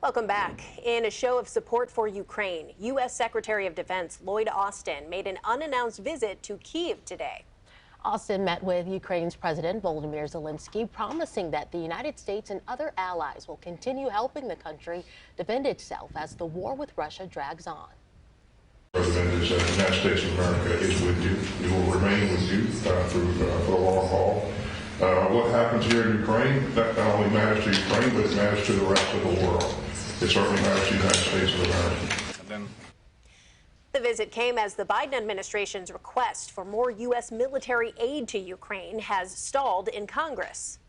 Welcome back. In a show of support for Ukraine, U.S. Secretary of Defense Lloyd Austin made an unannounced visit to Kyiv today. Austin met with Ukraine's President Volodymyr Zelensky, promising that the United States and other allies will continue helping the country defend itself as the war with Russia drags on. President, the United States of America is with you. We will remain with you for the long haul. What happens here in Ukraine, that not only matters to Ukraine, but it matters to the rest of the world. It certainly matters to the United States of America. The visit came as the Biden administration's request for more U.S. military aid to Ukraine has stalled in Congress.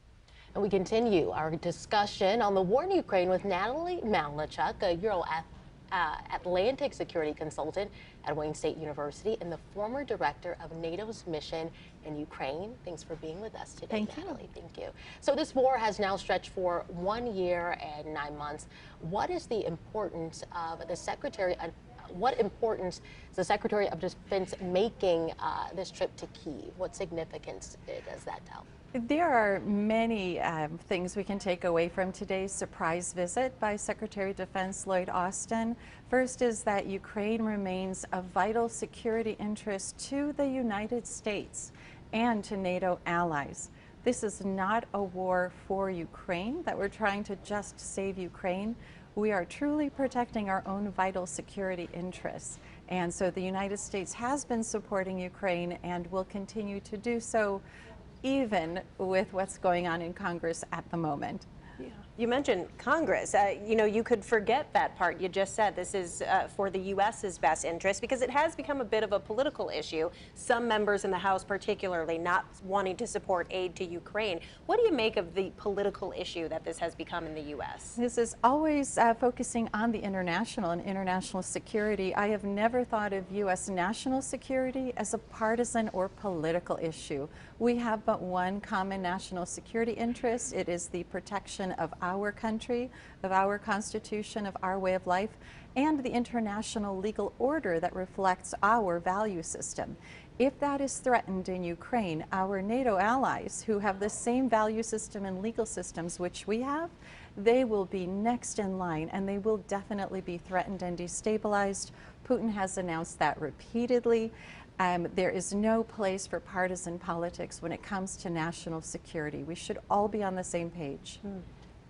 And we continue our discussion on the war in Ukraine with Natalie Melnyczuk, a Euro-Atlantic security consultant at Wayne State University and the former director of NATO's mission in Ukraine. Thanks for being with us today, Natalie. Thank you. So this war has now stretched for 1 year and 9 months. What is the importance of the Secretary of What importance is the Secretary of Defense making this trip to Kyiv? What significance does that tell? There are many things we can take away from today's surprise visit by Secretary of Defense Lloyd Austin. First is that Ukraine remains a vital security interest to the United States and to NATO allies. This is not a war for Ukraine, that we're trying to just save Ukraine. We are truly protecting our own vital security interests. And so the United States has been supporting Ukraine and will continue to do so, even with what's going on in Congress at the moment. Yeah. You mentioned Congress. You could forget that part. You just said this is for the U.S.'s best interest because it has become a bit of a political issue. Some members in the House particularly not wanting to support aid to Ukraine. What do you make of the political issue that this has become in the U.S.? This is always focusing on the international and international security. I have never thought of U.S. national security as a partisan or political issue. We have but one common national security interest. It is the protection of our country, of our Constitution, of our way of life, and the international legal order that reflects our value system. If that is threatened in Ukraine, our NATO allies who have the same value system and legal systems which we have, they will be next in line and they will definitely be threatened and destabilized. Putin has announced that repeatedly. There is no place for partisan politics when it comes to national security. We should all be on the same page.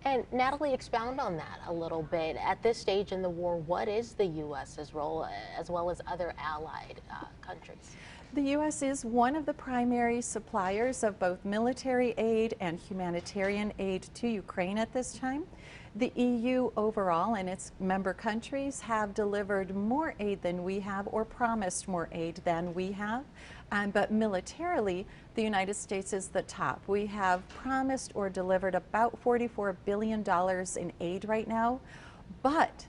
And Natalie, expound on that a little bit. At this stage in the war, what is the U.S.'s role as well as other allied countries? The U.S. is one of the primary suppliers of both military aid and humanitarian aid to Ukraine at this time. The EU overall and its member countries have delivered more aid than we have or promised more aid than we have. But militarily, the United States is the top. We have promised or delivered about $44 billion in aid right now, but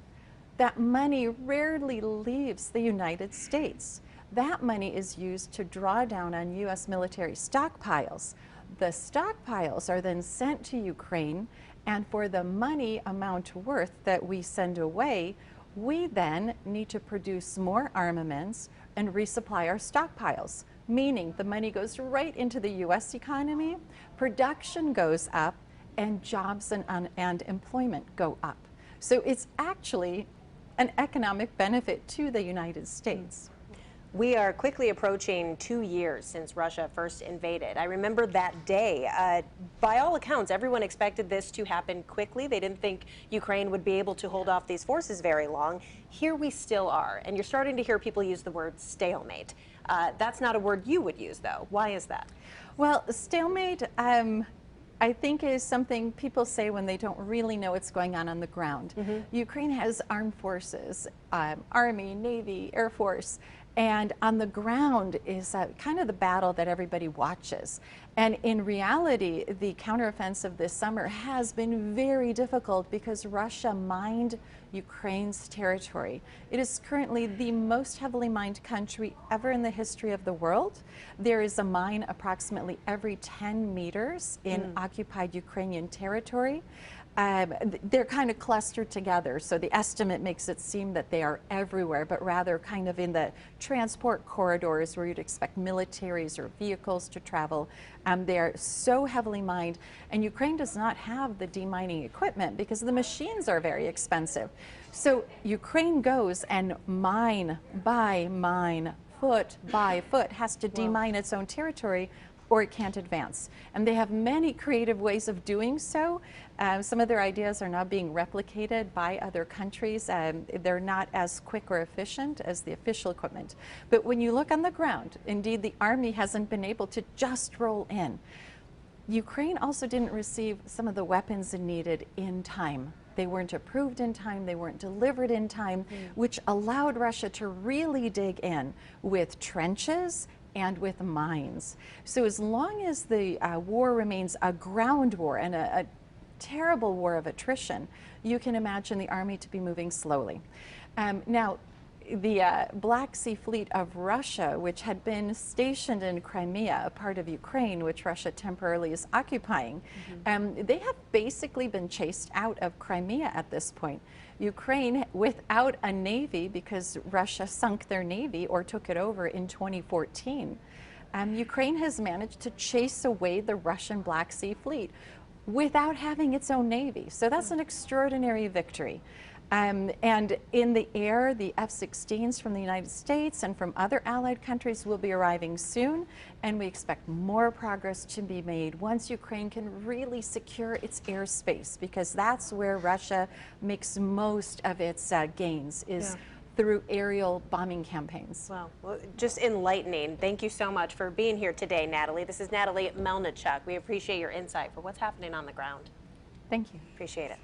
that money rarely leaves the United States. That money is used to draw down on U.S. military stockpiles. The stockpiles are then sent to Ukraine, and for the money amount worth that we send away, we then need to produce more armaments and resupply our stockpiles, meaning the money goes right into the U.S. economy, production goes up, and jobs and employment go up. So it's actually an economic benefit to the United States. We are quickly approaching 2 years since Russia first invaded. I remember that day. By all accounts, everyone expected this to happen quickly. They didn't think Ukraine would be able to hold off these forces very long. Here we still are, and you're starting to hear people use the word stalemate. That's not a word you would use, though. Why is that? Well, stalemate, I think is something people say when they don't really know what's going on the ground. Ukraine has armed forces, Army, Navy, Air Force, and on the ground is kind of the battle that everybody watches. And in reality, the counteroffensive this summer has been very difficult because Russia mined Ukraine's territory. It is currently the most heavily mined country ever in the history of the world. There is a mine approximately every 10 meters in occupied Ukrainian territory. They're kind of clustered together, so the estimate makes it seem that they are everywhere, but rather kind of in the transport corridors where you'd expect militaries or vehicles to travel. They're so heavily mined, and Ukraine does not have the demining equipment because the machines are very expensive. So Ukraine goes and mine by mine, foot by foot, has to demine its own territory, or it can't advance. And they have many creative ways of doing so. Some of their ideas are now being replicated by other countries. They're not as quick or efficient as the official equipment. But when you look on the ground, indeed the army hasn't been able to just roll in. Ukraine also didn't receive some of the weapons it needed in time. They weren't approved in time, they weren't delivered in time, which allowed Russia to really dig in with trenches and with mines. So as long as the war remains a ground war and a terrible war of attrition, you can imagine the army to be moving slowly. Now, the Black Sea Fleet of Russia, which had been stationed in Crimea, a part of Ukraine, which Russia temporarily is occupying, they have basically been chased out of Crimea at this point. Ukraine, without a navy, because Russia sunk their navy or took it over in 2014, Ukraine has managed to chase away the Russian Black Sea Fleet without having its own navy. So that's an extraordinary victory. And in the air, the F-16s from the United States and from other allied countries will be arriving soon, and we expect more progress to be made once Ukraine can really secure its airspace, because that's where Russia makes most of its gains, is through aerial bombing campaigns. Well, just enlightening. Thank you so much for being here today, Natalie. This is Natalie Melnyczuk. We appreciate your insight for what's happening on the ground. Thank you. Appreciate it.